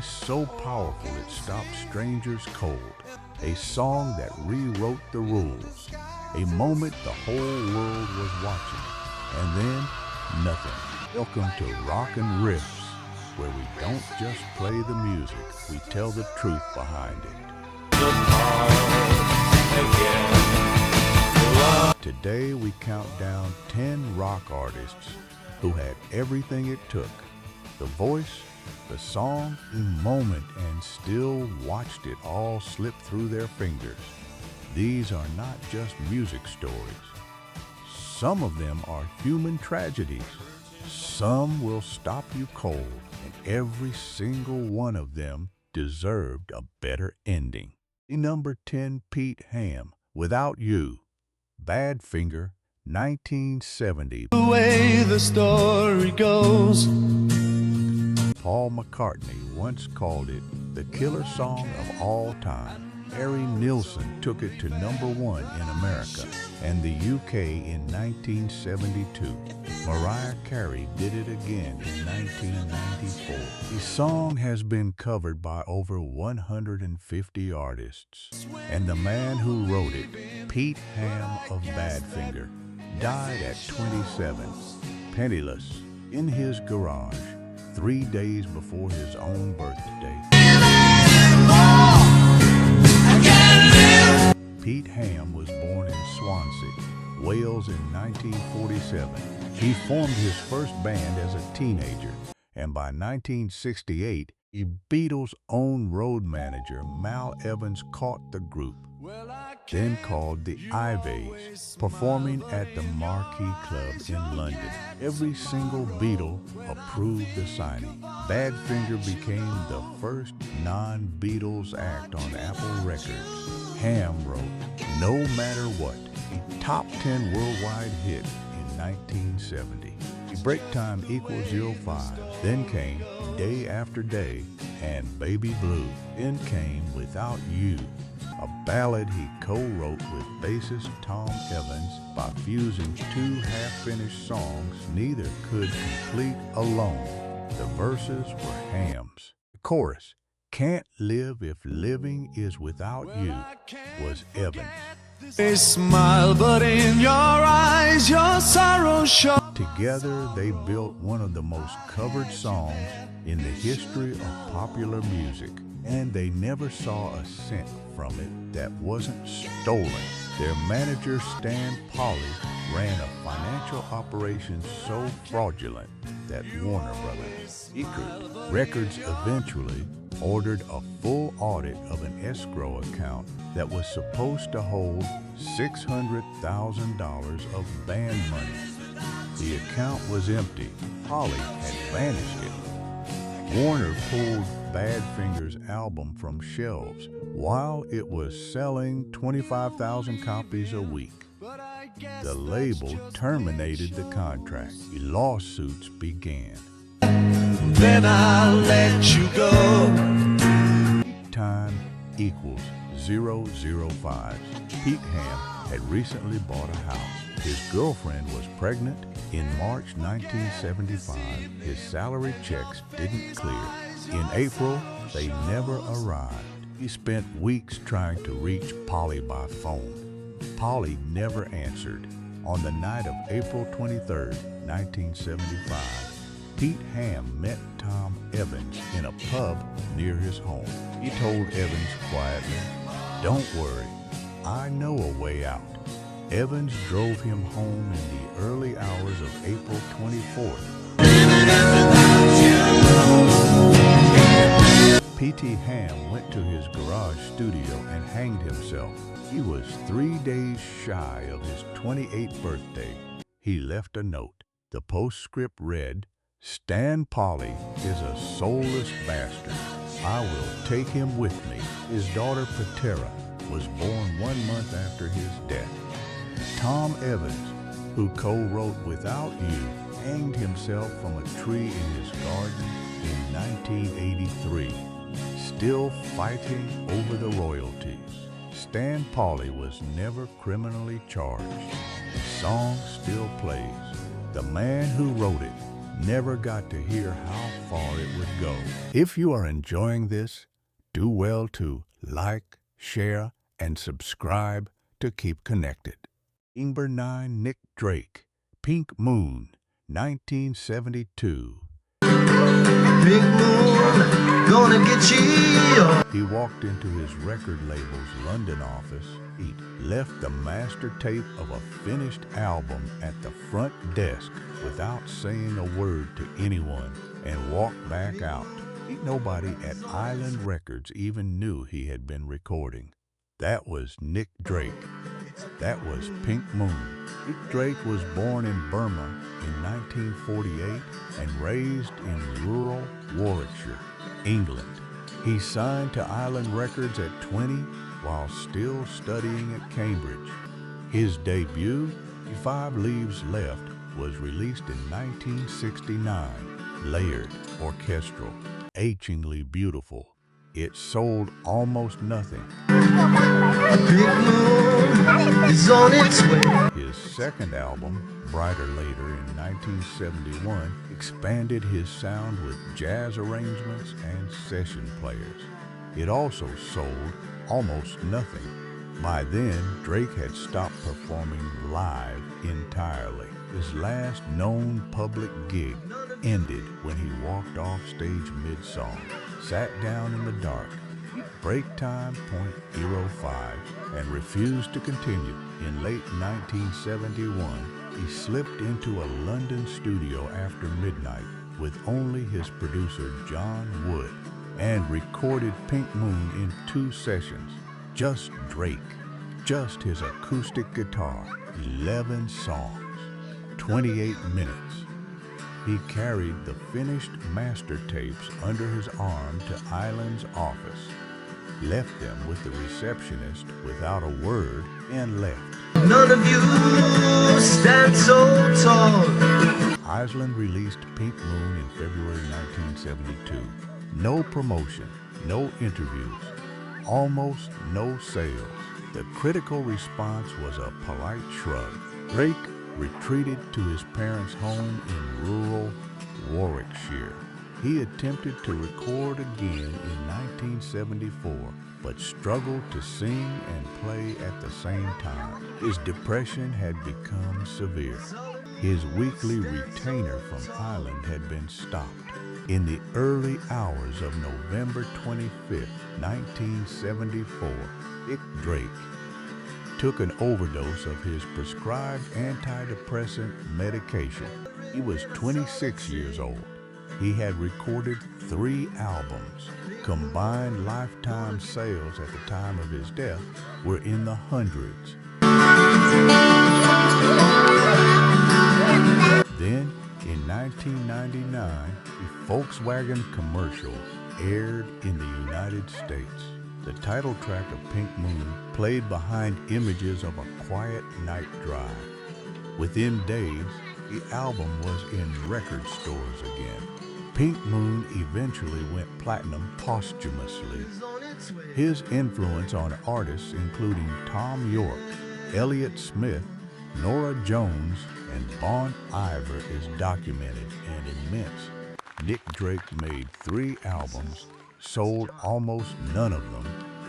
voice so powerful it stopped strangers cold. A song that rewrote the rules. A moment the whole world was watching. And then, nothing. Welcome to Rock&Riffs, where we don't just play the music, we tell the truth behind it. Today we count down 10 rock artists who had everything it took. The voice, the song, the moment, and still watched it all slip through their fingers. These are not just music stories. Some of them are human tragedies. Some will stop you cold, and every single one of them deserved a better ending. Number 10, Pete Ham, Without You. Badfinger, 1970. The way the story goes. Paul McCartney once called it the killer song of all time. Harry Nilsson took it to #1 in America and the UK in 1972. Mariah Carey did it again in 1994. The song has been covered by over 150 artists. And the man who wrote it, Pete Ham of Badfinger, died at 27, penniless, in his garage, 3 days before his own birthday. Pete Ham was born in Swansea, Wales in 1947. He formed his first band as a teenager, and by 1968, the Beatles' own road manager, Mal Evans, caught the group, then called the Iveys, performing at the Marquee Club in London. Every single Beatle approved the signing. Badfinger became the first non-Beatles act on Apple Records. Ham wrote No Matter What, a top 10 worldwide hit in 1970. Break Time equals 05. Then came Day After Day and Baby Blue. Then came Without You, a ballad he co-wrote with bassist Tom Evans. By fusing two half-finished songs neither could complete alone. The verses were Ham's. The chorus, Can't Live If Living Is Without You, was Evans. They smile, but in your eyes, your sorrow shows. Together, they built one of the most covered songs in the history of popular music, and they never saw a cent from it that wasn't stolen. Their manager, Stan Polly, ran a financial operation so fraudulent that Warner Brothers Records eventually ordered a full audit of an escrow account that was supposed to hold $600,000 of band money. The account was empty. Polly had vanished it. Warner pulled Badfinger's album from shelves while it was selling 25,000 copies a week. The label terminated the contract. Lawsuits began. Then I'll let you go. Time equals 005. Pete Ham had recently bought a house. His girlfriend was pregnant. In March 1975, his salary checks didn't clear. In April, they never arrived. He spent weeks trying to reach Polly by phone. Polly never answered. On the night of April 23, 1975, Pete Ham met Tom Evans in a pub near his home. He told Evans quietly, "Don't worry, I know a way out." Evans drove him home in the early hours of April 24th. P.T. Ham went to his garage studio and hanged himself. He was 3 days shy of his 28th birthday. He left a note. The postscript read, "Stan Polly is a soulless bastard. I will take him with me." His daughter Patera was born 1 month after his death. Tom Evans, who co-wrote Without You, hanged himself from a tree in his garden in 1983, still fighting over the royalties. Stan Polly was never criminally charged. The song still plays. The man who wrote it never got to hear how far it would go. If you are enjoying this, do well to like, share, and subscribe to keep connected. Number 9, Nick Drake, Pink Moon, 1972. Pink moon, gonna get you. He walked into his record label's London office. He left the master tape of a finished album at the front desk without saying a word to anyone and walked back out. Nobody at Island Records even knew he had been recording. That was Nick Drake. That was Pink Moon. Nick Drake was born in Burma in 1948 and raised in rural Warwickshire, England. He signed to Island Records at 20 while still studying at Cambridge. His debut, 5 Leaves Left, was released in 1969. Layered, orchestral, achingly beautiful. It sold almost nothing. Pink moon is on its way. His second album, Brighter Later in 1971, expanded his sound with jazz arrangements and session players. It also sold almost nothing. By then, Drake had stopped performing live entirely. His last known public gig ended when he walked off stage mid-song, sat down in the dark, break time .05, and refused to continue. In late 1971, he slipped into a London studio after midnight with only his producer John Wood and recorded Pink Moon in 2 sessions. Just Drake, just his acoustic guitar, 11 songs, 28 minutes. He carried the finished master tapes under his arm to Island's office, left them with the receptionist without a word, and left. None of you stand so tall. Island released Pink Moon in February 1972. No promotion, no interviews, almost no sales. The critical response was a polite shrug. Drake retreated to his parents' home in rural Warwickshire. He attempted to record again in 1974, but struggled to sing and play at the same time. His depression had become severe. His weekly retainer from Island had been stopped. In the early hours of November 25, 1974, Nick Drake took an overdose of his prescribed antidepressant medication. He was 26 years old. He had recorded 3 albums. Combined lifetime sales at the time of his death were in the hundreds. Then, in 1999, a Volkswagen commercial aired in the United States. The title track of Pink Moon played behind images of a quiet night drive. Within days, the album was in record stores again. Pink Moon eventually went platinum posthumously. His influence on artists including Tom York, Elliott Smith, Norah Jones, and Bon Iver is documented and immense. Nick Drake made 3 albums, sold almost none of them,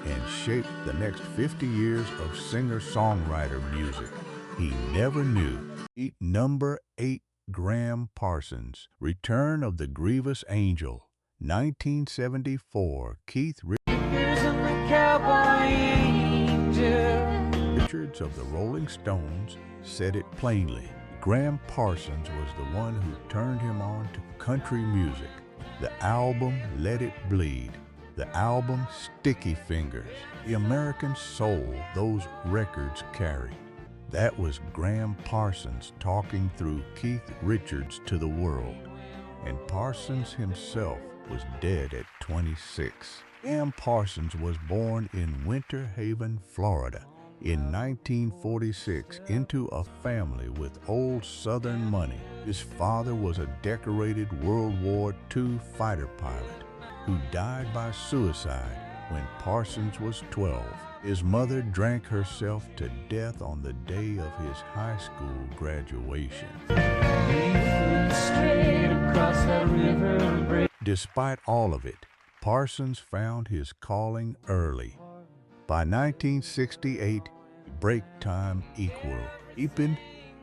and shaped the next 50 years of singer-songwriter music. He never knew. Number 8, Graham Parsons, Return of the Grievous Angel, 1974, Keith Richards of the Rolling Stones said it plainly. Graham Parsons was the one who turned him on to country music. The album Let It Bleed, the album Sticky Fingers, the American soul those records carry. That was Graham Parsons talking through Keith Richards to the world. And Parsons himself was dead at 26. Graham Parsons was born in Winter Haven, Florida, in 1946 into a family with old Southern money. His father was a decorated World War II fighter pilot who died by suicide when Parsons was 12. His mother drank herself to death on the day of his high school graduation. Despite all of it, Parsons found his calling early. By 1968, break time equal. Deepened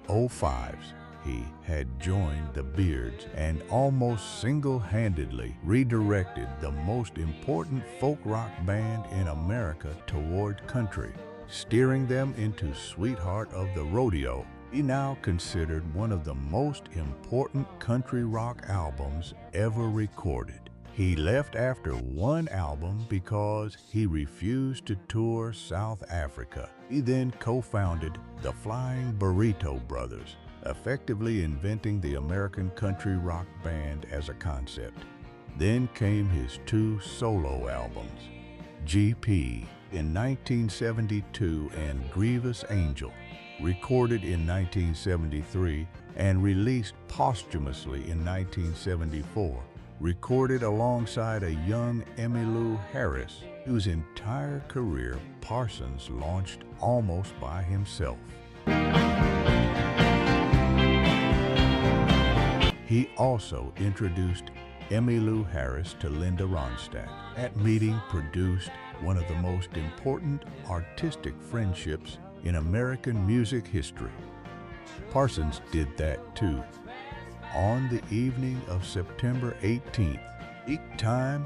05s, he had joined the Beards and almost single-handedly redirected the most important folk rock band in America toward country, steering them into Sweetheart of the Rodeo. He now considered one of the most important country rock albums ever recorded. He left after one album because he refused to tour South Africa. He then co-founded the Flying Burrito Brothers, effectively inventing the American country rock band as a concept. Then came his two solo albums, GP in 1972 and Grievous Angel, recorded in 1973 and released posthumously in 1974, recorded alongside a young Emmylou Harris, whose entire career Parsons launched almost by himself. He also introduced Emmylou Harris to Linda Ronstadt. That meeting produced one of the most important artistic friendships in American music history. Parsons did that too. On the evening of September 18th, peak time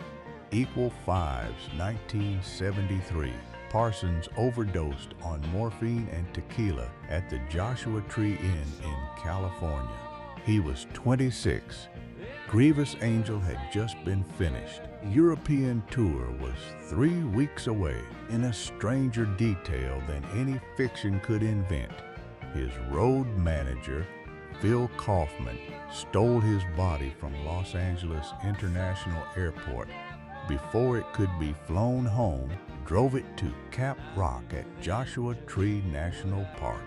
equal 5s, 1973, Parsons overdosed on morphine and tequila at the Joshua Tree Inn in California. He was 26. Grievous Angel had just been finished. The European tour was 3 weeks away. In a stranger detail than any fiction could invent, his road manager, Phil Kaufman, stole his body from Los Angeles International Airport. Before it could be flown home, drove it to Cap Rock at Joshua Tree National Park,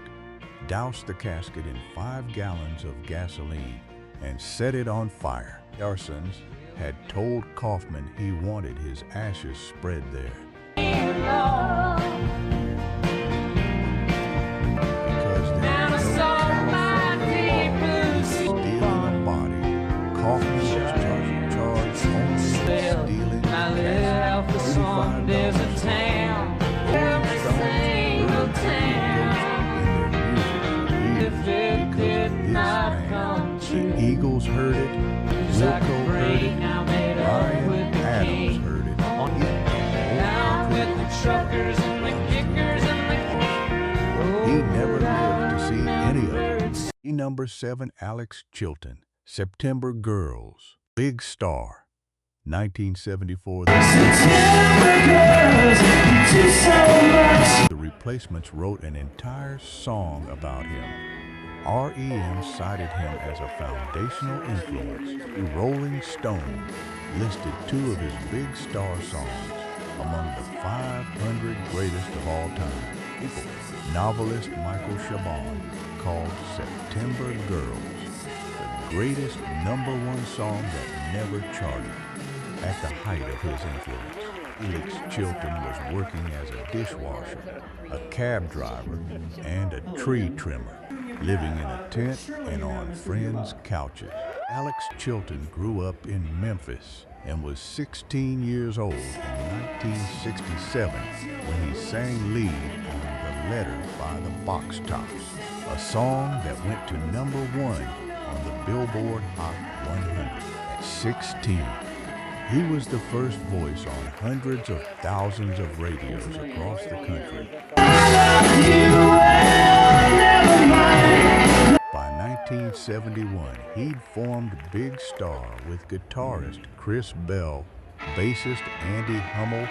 doused the casket in 5 gallons of gasoline, and set it on fire. Parsons had told Kaufman he wanted his ashes spread there. Because there was no California law stealing a body, Kaufman was charged only with stealing $35 because this band the Eagles heard it, Wilco heard it, Ryan Adams heard it. He never lived to see any of it. Number 7, Alex Chilton, September Girls, Big Star, 1974. The Replacements wrote an entire song about him. REM cited him as a foundational influence. Rolling Stone listed 2 of his Big Star songs among the 500 greatest of all time. Novelist Michael Chabon called September Girls the greatest #1 song that never charted. At the height of his influence, Alex Chilton was working as a dishwasher, a cab driver, and a tree trimmer, living in a tent and on friends' couches. Alex Chilton grew up in Memphis and was 16 years old in 1967 when he sang lead on The Letter by the Box Tops, a song that went to #1 on the Billboard Hot 100 at 16. He was the first voice on hundreds of thousands of radios across the country. By 1971, he'd formed Big Star with guitarist Chris Bell, bassist Andy Hummel,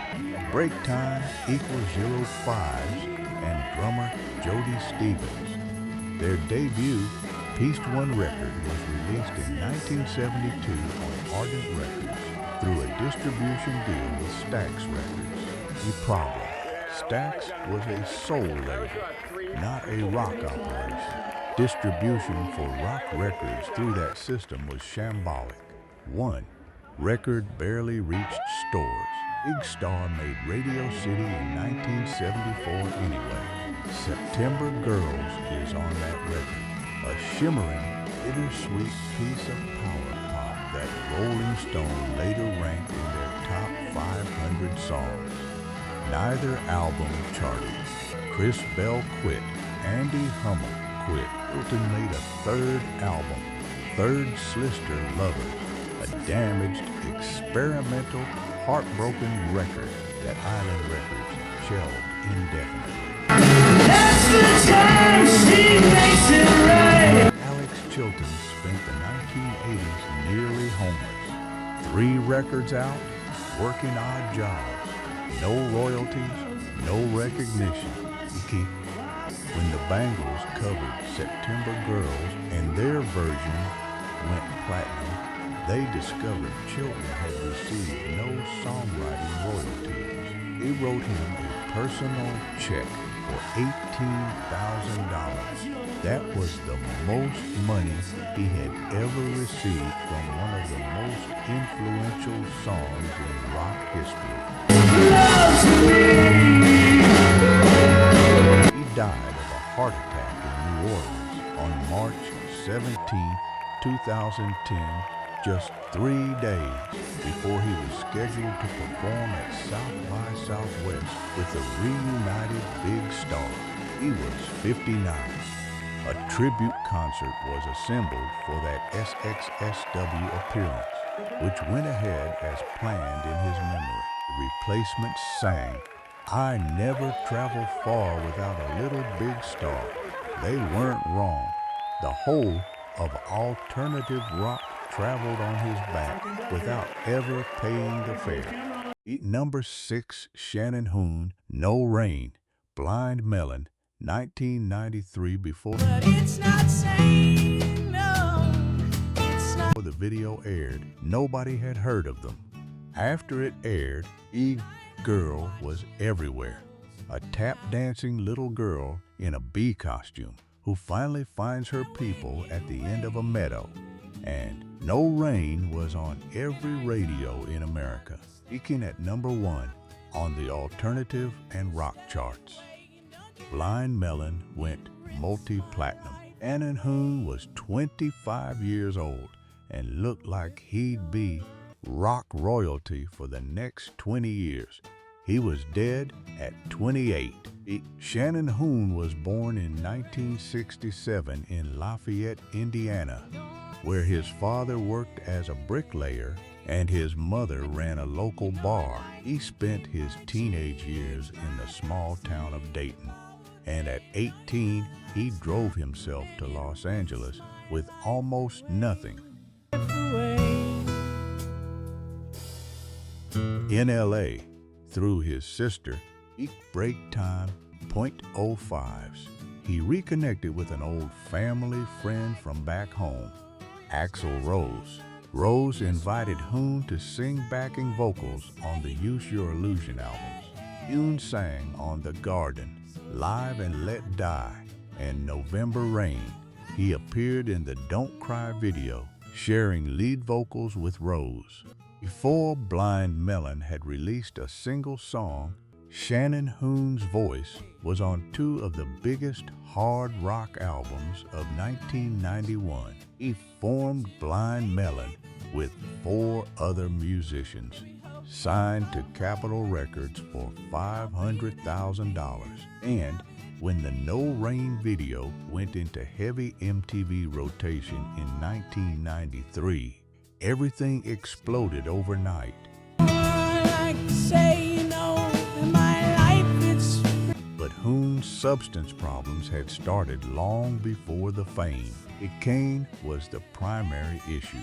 break time equals 05s, and drummer Jody Stevens. Their debut, Pieced One record, was released in 1972 on Ardent Records through a distribution deal with Stax Records. The problem: Stax was a soul label, not a rock operation. Distribution for rock records through that system was shambolic. One record barely reached stores. Big Star made Radio City in 1974 anyway. September Girls is on that record, a shimmering, bittersweet piece of power pop that that Rolling Stone later ranked in their top 500 songs. Neither album charted. Chris Bell quit. Andy Hummel quit. Hilton made a third album, Third Slister Lovers, a damaged, experimental, heartbroken record that Island Records shelved indefinitely. That's the time she makes it right. Alex Chilton spent the 1980s nearly homeless. 3 records out, working odd jobs, no royalties, no recognition. When the Bangles covered September Girls and their version went platinum, they discovered Chilton had received no songwriting royalties. They wrote him a personal check for $18,000. That was the most money he had ever received from one of the most influential songs in rock history. He died of a heart attack in New Orleans on March 17, 2010, just 3 days before he was scheduled to perform at South by Southwest with the reunited Big Star. He was 59. A tribute concert was assembled for that SXSW appearance, which went ahead as planned in his memory. The Replacements sang, "I never travel far without a little big star." They weren't wrong. The whole of alternative rock traveled on his back without ever paying the fare. Number 6, Shannon Hoon, No Rain, Blind Melon, 1993 before the video aired, nobody had heard of them. After it aired, E-Girl was everywhere. A tap-dancing little girl in a bee costume who finally finds her people at the end of a meadow. And No Rain was on every radio in America, peaking at number 1 on the alternative and rock charts. Blind Melon went multi-platinum. Shannon Hoon was 25 years old and looked like he'd be rock royalty for the next 20 years. He was dead at 28. Shannon Hoon was born in 1967 in Lafayette, Indiana, where his father worked as a bricklayer and his mother ran a local bar. He spent his teenage years in the small town of Dayton, and at 18, he drove himself to Los Angeles with almost nothing. In LA, through his sister, break time .05s, he reconnected with an old family friend from back home, Axl Rose. Rose invited Hoon to sing backing vocals on the Use Your Illusion albums. Hoon sang on The Garden, Live and Let Die, and November Rain. He appeared in the Don't Cry video, sharing lead vocals with Rose. Before Blind Melon had released a single song, Shannon Hoon's voice was on 2 of the biggest hard rock albums of 1991. He formed Blind Melon with 4 other musicians, signed to Capitol Records for $500,000. And when the No Rain video went into heavy MTV rotation in 1993, everything exploded overnight. But Hoon's substance problems had started long before the fame. Cocaine was the primary issue.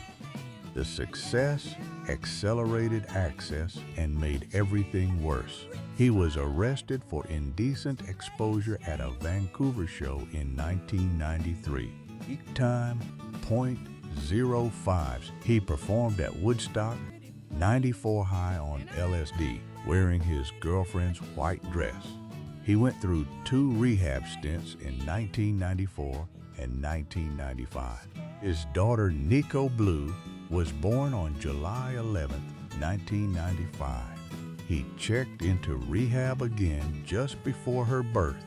The success accelerated access and made everything worse. He was arrested for indecent exposure at a Vancouver show in 1993. Peak time .05s. He performed at Woodstock, 94 high on LSD, wearing his girlfriend's white dress. He went through 2 rehab stints in 1994 and 1995. His daughter Nico Blue was born on July 11, 1995. He checked into rehab again just before her birth,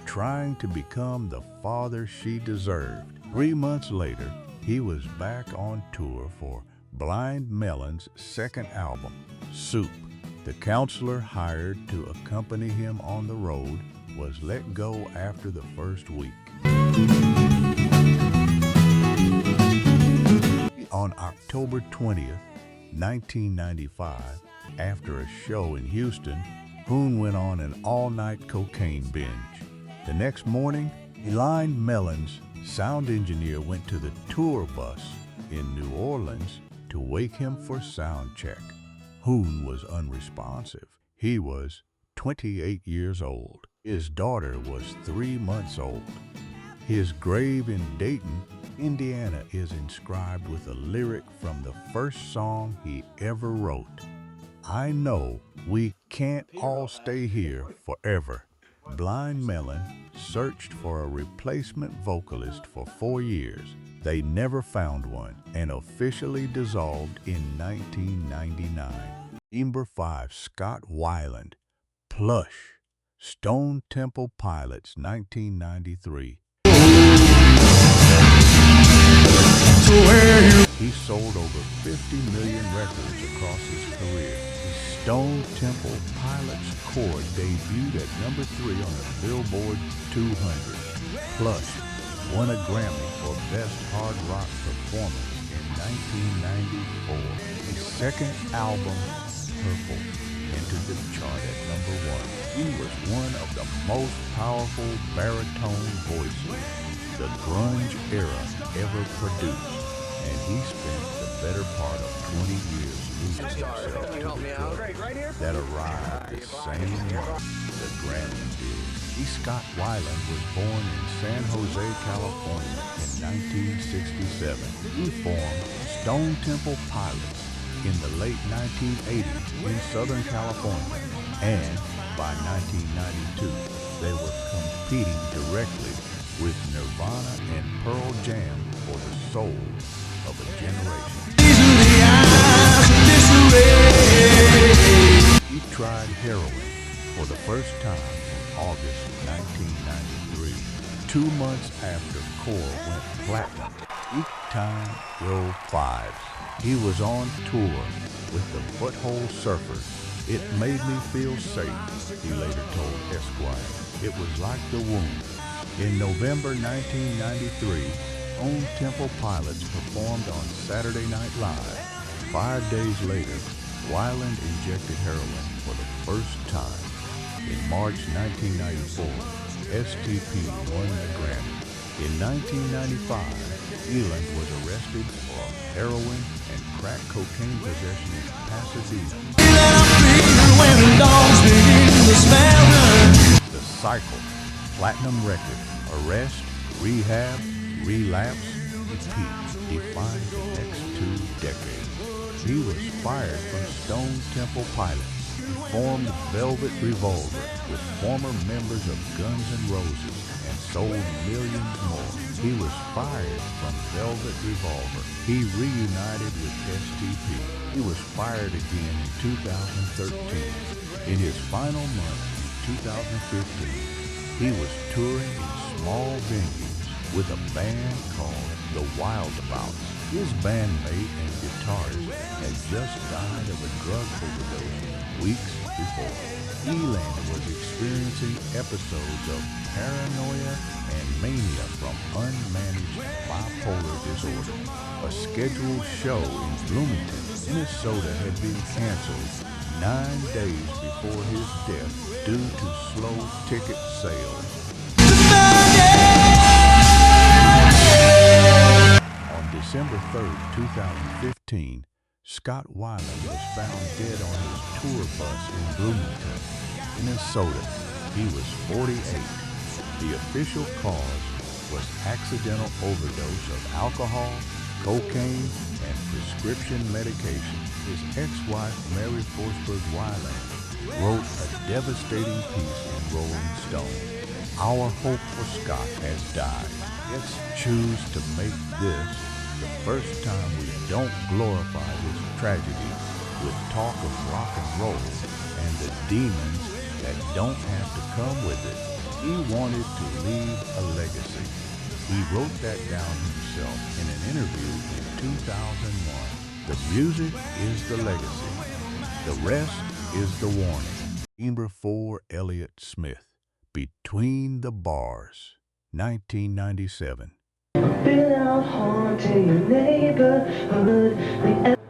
trying to become the father she deserved. 3 months later, he was back on tour for Blind Melon's second album, Soup. The counselor hired to accompany him on the road was let go after the first week. On October 20th, 1995, after a show in Houston, Hoon went on an all-night cocaine binge. The next morning, Blind Melon's sound engineer went to the tour bus in New Orleans to wake him for sound check. Hoon was unresponsive. He was 28 years old. His daughter was 3 months old. His grave in Dayton, Indiana, is inscribed with a lyric from the first song he ever wrote. I know we can't all stay here forever. Blind Melon searched for a replacement vocalist for 4 years. They never found one and officially dissolved in 1999. Number 5, Scott Weiland, Plush, Stone Temple Pilots, 1993. He sold over 50 million records across his career. Stone Temple Pilots Chord debuted at number 3 on the Billboard 200. Plush won a Grammy for Best Hard Rock Performance in 1994. His second album, Purple, entered the chart at number 1. He was one of the most powerful baritone voices the grunge era ever produced, and he spent the better part of 20 years losing himself to the drug that arrived the same month the Grammy did. Scott Weiland was born in San Jose, California in 1967. He formed Stone Temple Pilots in the late 1980s in Southern California, and by 1992 they were competing directly with Nirvana and Pearl Jam for the soul of a generation. He tried heroin for the first time in August 1993, 2 months after Core went platinum. Each time drove 5s. He was on tour with the Butthole Surfers. It made me feel safe, he later told Esquire. It was like the womb. In November 1993, Stone Temple Pilots performed on Saturday Night Live. 5 days later, Weiland injected heroin for the first time. In March 1994, STP won the Grammy. In 1995, Weiland was arrested for heroin and crack cocaine possession in Pasadena. The Cycle, platinum record, arrest, rehab, relapse, repeat, defined the next 2 decades. He was fired from Stone Temple Pilots. He formed Velvet Revolver with former members of Guns N' Roses and sold millions more. He was fired from Velvet Revolver. He reunited with STP. He was fired again in 2013. In his final month in 2015, he was touring in small venues with a band called The Wildabouts. His bandmate and guitarist had just died of a drug overdose weeks before. Weiland was experiencing episodes of paranoia and mania from unmanaged bipolar disorder. A scheduled show in Bloomington, Minnesota had been canceled 9 days before his death due to slow ticket sales. On December 3rd, 2015, Scott Weiland was found dead on his tour bus in Bloomington, Minnesota. He was 48. The official cause was accidental overdose of alcohol, cocaine, and prescription medication. His ex-wife, Mary Forsberg Weiland, wrote a devastating piece in Rolling Stone. Our hope for Scott has died. Let's choose to make this the first time we don't glorify his tragedy with talk of rock and roll and the demons that don't have to come with it. He wanted to leave a legacy. He wrote that down himself in an interview in 2001. The music is the legacy. The rest is the warning. Number 4, Elliott Smith, Between the Bars, 1997. Been out haunting your neighborhood.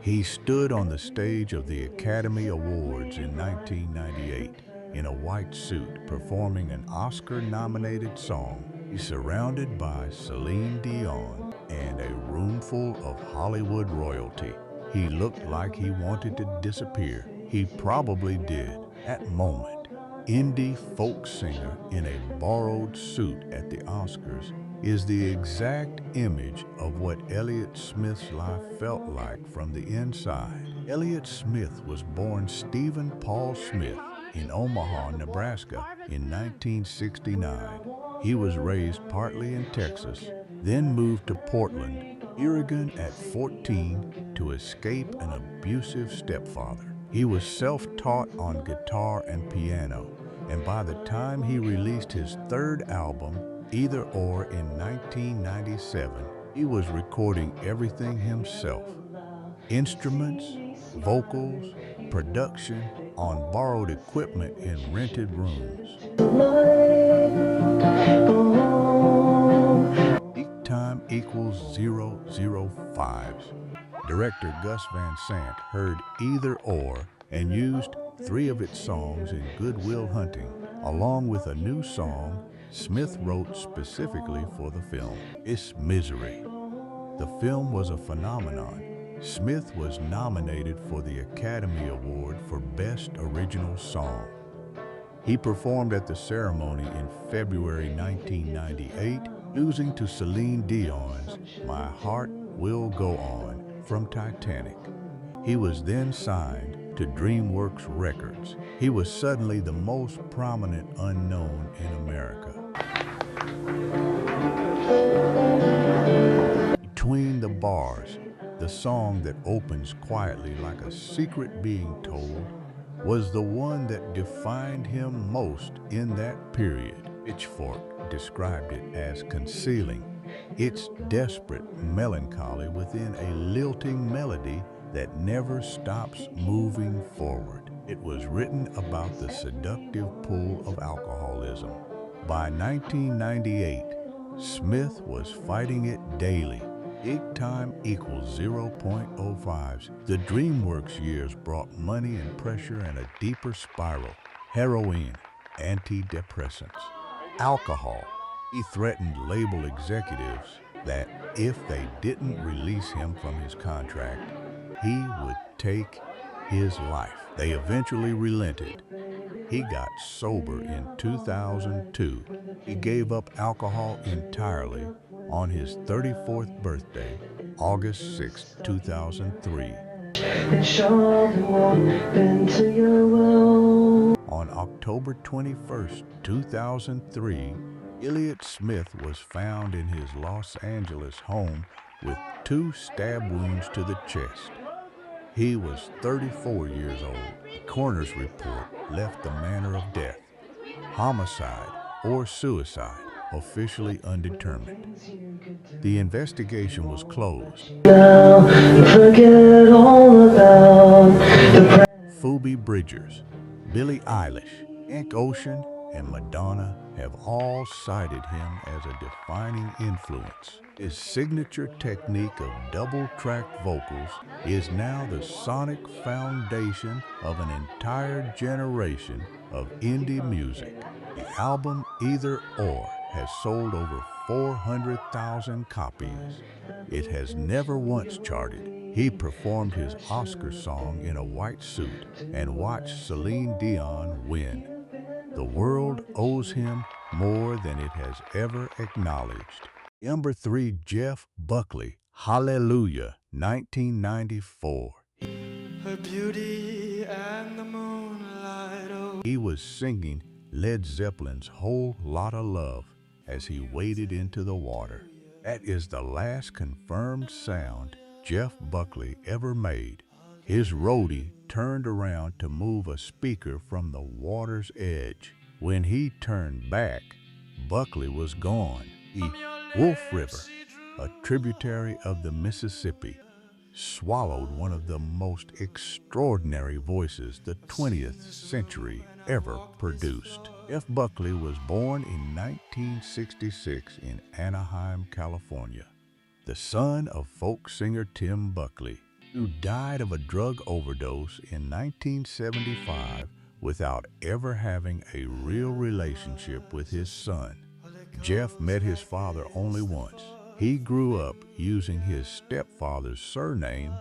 He stood on the stage of the Academy Awards in 1998 in a white suit performing an Oscar-nominated song. He's surrounded by Celine Dion and a room full of Hollywood royalty. He looked like he wanted to disappear. He probably did. That moment, indie folk singer in a borrowed suit at the Oscars is the exact image of what Elliott Smith's life felt like from the inside. Elliott Smith was born Stephen Paul Smith in Omaha, Nebraska in 1969. He was raised partly in Texas, then moved to Portland, Oregon at 14 to escape an abusive stepfather. He was self-taught on guitar and piano, and by the time he released his third album, Either Or, in 1997, he was recording everything himself. Instruments, vocals, production on borrowed equipment in rented rooms. Peak time equals 005. Director Gus Van Sant heard Either Or and used 3 of its songs in Good Will Hunting, along with a new song Smith wrote specifically for the film, It's Misery. The film was a phenomenon. Smith was nominated for the Academy Award for Best Original Song. He performed at the ceremony in February 1998, losing to Celine Dion's My Heart Will Go On from Titanic. He was then signed to DreamWorks Records. He was suddenly the most prominent unknown in America. Between the Bars, the song that opens quietly like a secret being told, was the one that defined him most in that period. Pitchfork described it as concealing its desperate melancholy within a lilting melody that never stops moving forward. It was written about the seductive pull of alcoholism. By 1998, Smith was fighting it daily. Peak time equals 0.05s. The DreamWorks years brought money and pressure and a deeper spiral. Heroin, antidepressants, alcohol. He threatened label executives that if they didn't release him from his contract, he would take his life. They eventually relented. He got sober in 2002. He gave up alcohol entirely on his 34th birthday, August 6, 2003. On October 21, 2003, Elliott Smith was found in his Los Angeles home with 2 stab wounds to the chest. He was 34 years old. The coroner's report left the manner of death, homicide or suicide, officially undetermined. The investigation was closed. Now, forget all about Phoebe Bridgers, Billie Eilish, Frank Ocean, and Madonna have all cited him as a defining influence. His signature technique of double-tracked vocals is now the sonic foundation of an entire generation of indie music. The album Either Or has sold over 400,000 copies. It has never once charted. He performed his Oscar song in a white suit and watched Celine Dion win. The world owes him more than it has ever acknowledged. Number 3, Jeff Buckley, Hallelujah, 1994. Her beauty and the moonlight. Oh. He was singing Led Zeppelin's Whole Lotta Love as he waded into the water. That is the last confirmed sound Jeff Buckley ever made. His roadie turned around to move a speaker from the water's edge. When he turned back, Buckley was gone. The Wolf River, a tributary of the Mississippi, swallowed one of the most extraordinary voices the 20th century ever produced. Jeff Buckley was born in 1966 in Anaheim, California, the son of folk singer Tim Buckley, who died of a drug overdose in 1975 without ever having a real relationship with his son. Jeff met his father only once. He grew up using his stepfather's surname,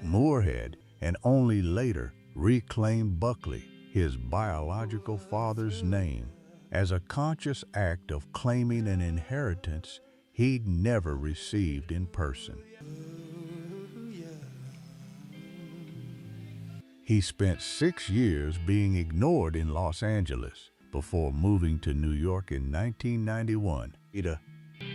Moorhead, and only later reclaimed Buckley, his biological father's name, as a conscious act of claiming an inheritance he'd never received in person. He spent 6 years being ignored in Los Angeles before moving to New York in 1991. He did a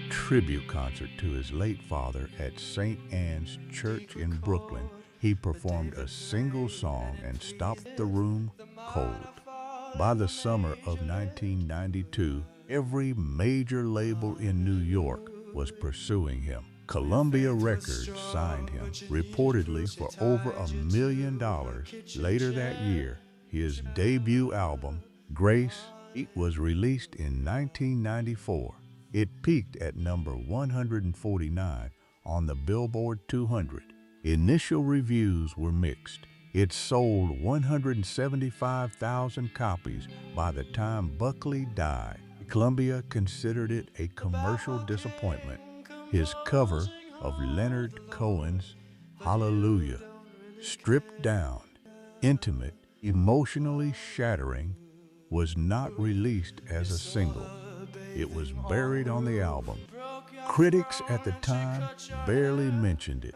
tribute concert to his late father at St. Anne's Church in Brooklyn. He performed a single song and stopped the room cold. By the summer of 1992, every major label in New York was pursuing him. Columbia Records signed him, reportedly for over $1 million. Later that year, his debut album, Grace, was released in 1994. It peaked at number 149 on the Billboard 200. Initial reviews were mixed. It sold 175,000 copies by the time Buckley died. Columbia considered it a commercial disappointment. His cover of Leonard Cohen's Hallelujah, stripped down, intimate, emotionally shattering, was not released as a single. It was buried on the album. Critics at the time barely mentioned it.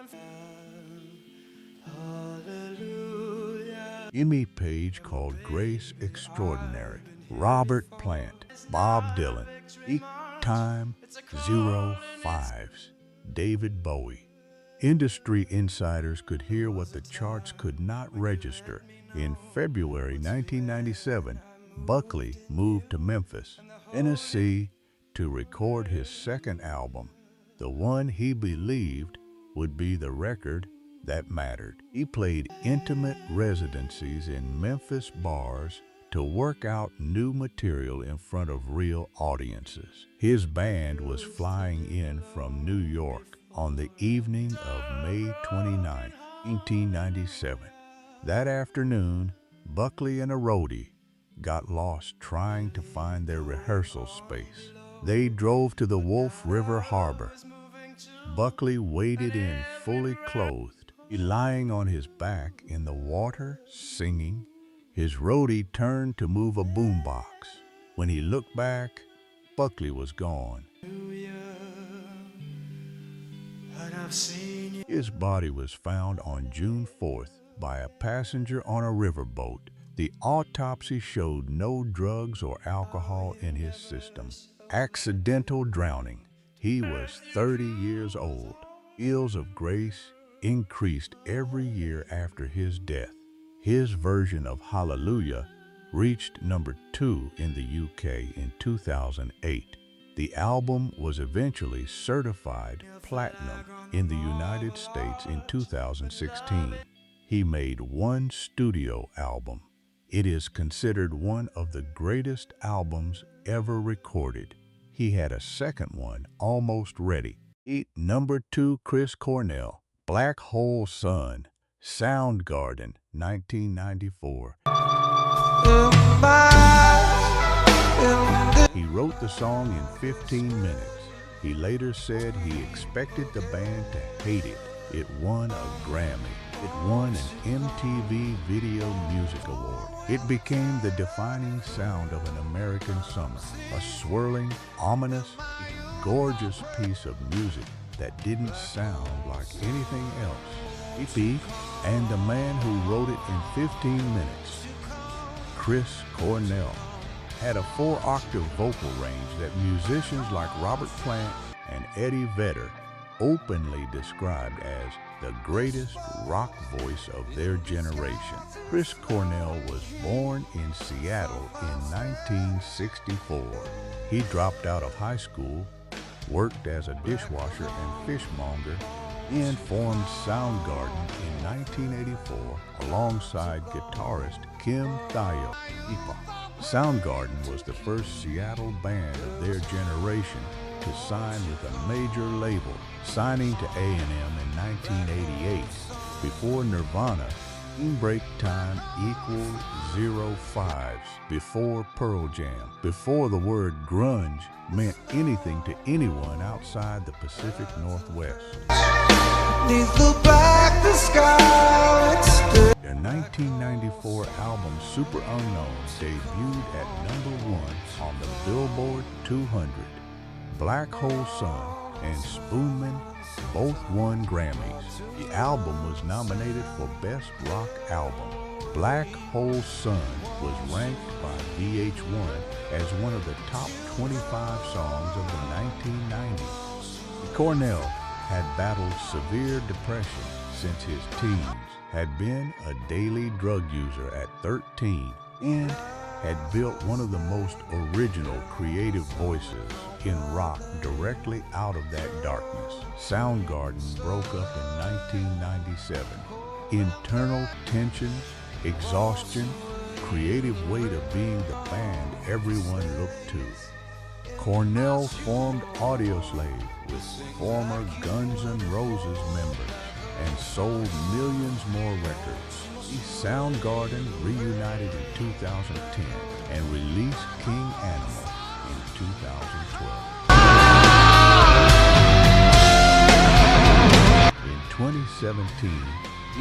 Emmy Page called Grace extraordinary. Robert Plant, Bob Dylan, Peak Time, 05's David Bowie. Industry insiders could hear what the charts could not register. In February 1997, Buckley moved to Memphis, Tennessee, to record his second album, the one he believed would be the record that mattered. He played intimate residencies in Memphis bars to work out new material in front of real audiences. His band was flying in from New York on the evening of May 29, 1997. That afternoon, Buckley and a roadie got lost trying to find their rehearsal space. They drove to the Wolf River Harbor. Buckley waded in fully clothed, lying on his back in the water, singing. His roadie turned to move a boombox. When he looked back, Buckley was gone. His body was found on June 4th by a passenger on a riverboat. The autopsy showed no drugs or alcohol in his system. Accidental drowning. He was 30 years old. Ills of Grace increased every year after his death. His version of Hallelujah reached number 2 in the UK in 2008. The album was eventually certified platinum in the United States in 2016. He made one studio album. It is considered one of the greatest albums ever recorded. He had a second one almost ready. Number 2, Chris Cornell, Black Hole Sun, Soundgarden, 1994. He wrote the song in 15 minutes. He later said he expected the band to hate it. It won a Grammy. It won an MTV Video Music Award. It became the defining sound of an American summer, a swirling, ominous, gorgeous piece of music that didn't sound like anything else. And the man who wrote it in 15 minutes, Chris Cornell, had a 4-octave vocal range that musicians like Robert Plant and Eddie Vedder openly described as the greatest rock voice of their generation. Chris Cornell was born in Seattle in 1964. He dropped out of high school, worked as a dishwasher and fishmonger, and formed Soundgarden in 1984 alongside guitarist Kim Thayil. Soundgarden was the first Seattle band of their generation to sign with a major label, signing to A&M in 1988. Before Nirvana, break time equaled 05s. Before Pearl Jam, before the word grunge meant anything to anyone outside the Pacific Northwest. Their 1994 album Super Unknown debuted at #1 on the Billboard 200. Black Hole Sun and Spoonman both won Grammys. The album was nominated for Best Rock Album. Black Hole Sun was ranked by VH1 as one of the top 25 songs of the 1990s. Cornell had battled severe depression since his teens, had been a daily drug user at 13, and had built one of the most original creative voices in rock directly out of that darkness. Soundgarden broke up in 1997. Internal tensions, exhaustion, creative weight of being the band everyone looked to. Cornell formed Audioslave with former Guns N' Roses members and sold millions more records. Soundgarden reunited in 2010 and released King Animal in 2012. In 2017,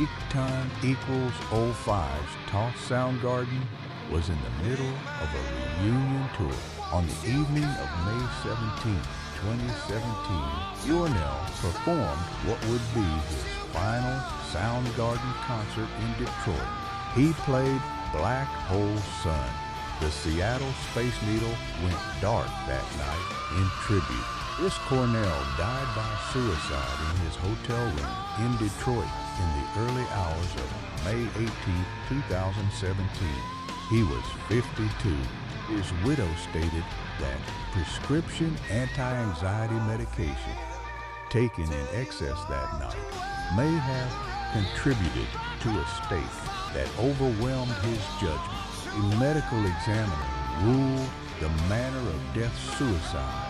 Eek Time Equals 05's tossed Soundgarden was in the middle of a reunion tour. On the evening of May 17, 2017, UNL performed what would be his final Soundgarden concert in Detroit. He played Black Hole Sun. The Seattle Space Needle went dark that night in tribute. Chris Cornell died by suicide in his hotel room in Detroit in the early hours of May 18, 2017. He was 52. His widow stated that prescription anti-anxiety medication taken in excess that night may have contributed to a state that overwhelmed his judgment. A medical examiner ruled the manner of death suicide.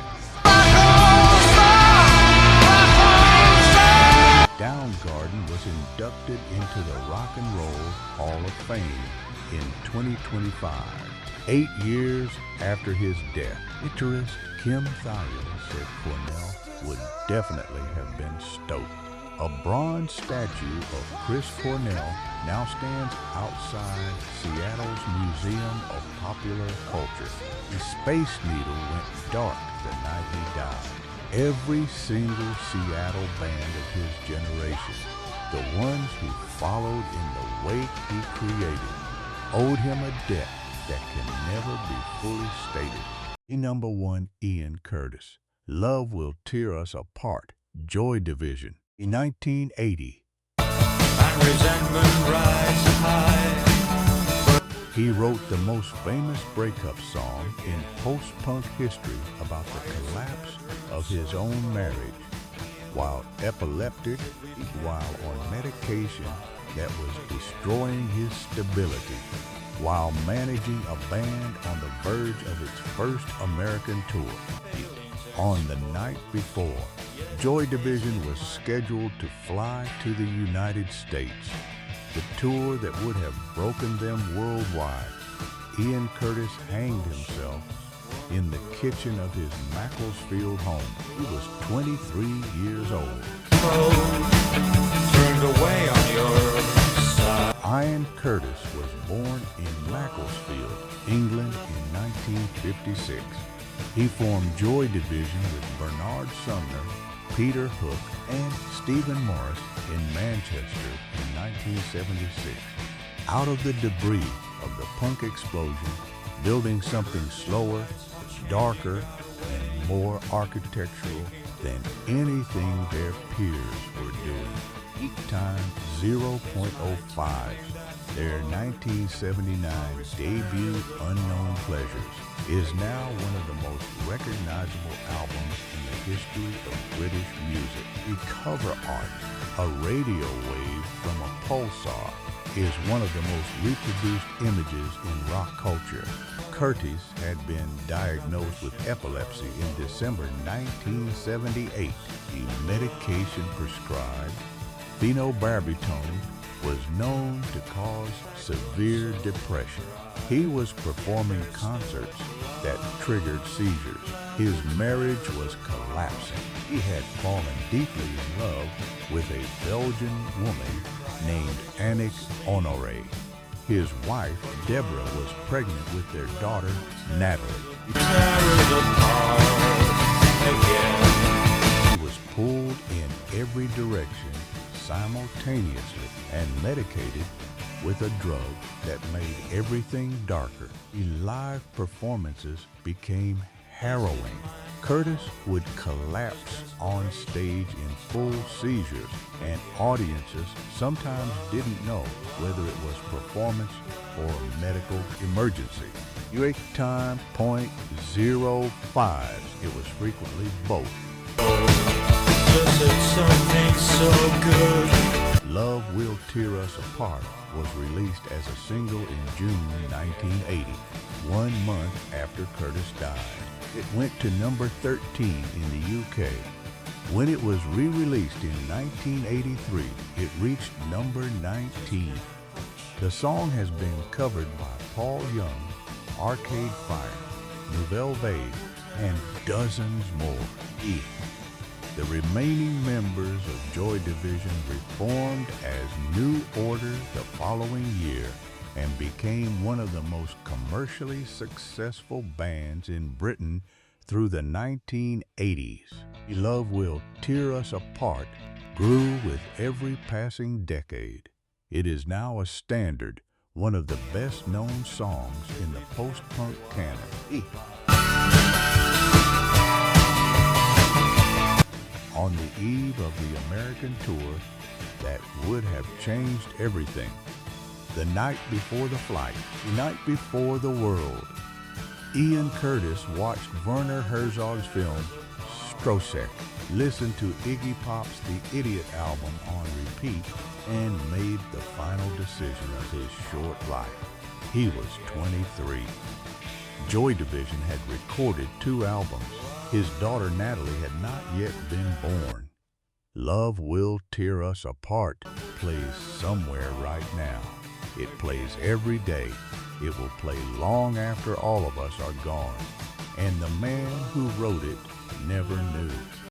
Soundgarden was inducted into the Rock and Roll Hall of Fame in 2025. 8 years after his death, guitarist Kim Thayil said Cornell would definitely have been stoked. A bronze statue of Chris Cornell now stands outside Seattle's Museum of Popular Culture. The Space Needle went dark the night he died. Every single Seattle band of his generation, the ones who followed in the wake he created, owed him a debt that can never be fully stated. #1, Ian Curtis. Love Will Tear Us Apart, Joy Division. In 1980, And resentment rises high. he wrote the most famous breakup song in post-punk history about the collapse of his own marriage. While epileptic, while on medication that was destroying his stability, while managing a band on the verge of its first American tour. On the night before, Joy Division was scheduled to fly to the United States, the tour that would have broken them worldwide. Ian Curtis hanged himself in the kitchen of his Macclesfield home. He was 23 years old. Turned away on your side. Ian Curtis was born in Macclesfield, England in 1956. He formed Joy Division with Bernard Sumner, Peter Hook, and Stephen Morris in Manchester in 1976. Out of the debris of the punk explosion, building something slower, darker, and more architectural than anything their peers were doing. peak time 0.05. Their 1979 debut, Unknown Pleasures, is now one of the most recognizable albums in the history of British music. The cover art, a radio wave from a pulsar, is one of the most reproduced images in rock culture. Curtis had been diagnosed with epilepsy in December 1978. The medication prescribed, phenobarbital, was known to cause severe depression. He was performing concerts that triggered seizures. His marriage was collapsing. He had fallen deeply in love with a Belgian woman named Annick Honoré. His wife, Deborah, was pregnant with their daughter, Natalie. He was pulled in every direction simultaneously and medicated with a drug that made everything darker. The live performances became harrowing. Curtis would collapse on stage in full seizures, and audiences sometimes didn't know whether it was performance or a medical emergency. Wake time .05. It was frequently both. Something so good. Love Will Tear Us Apart was released as a single in June 1980, 1 month after Curtis died. It went to number 13 in the UK. When it was re-released in 1983, it reached number 19. The song has been covered by Paul Young, Arcade Fire, Nouvelle Vague, and dozens more. The remaining members of Joy Division reformed as New Order the following year and became one of the most commercially successful bands in Britain through the 1980s. Love Will Tear Us Apart grew with every passing decade. It is now a standard, one of the best-known songs in the post-punk canon. On the eve of the American tour that would have changed everything, the night before the flight, the night before the world, Ian Curtis watched Werner Herzog's film Strossek, listened to Iggy Pop's The Idiot album on repeat, and made the final decision of his short life. He was 23. Joy Division had recorded 2 albums. His daughter Natalie had not yet been born. Love Will Tear Us Apart plays somewhere right now. It plays every day. It will play long after all of us are gone. And the man who wrote it never knew.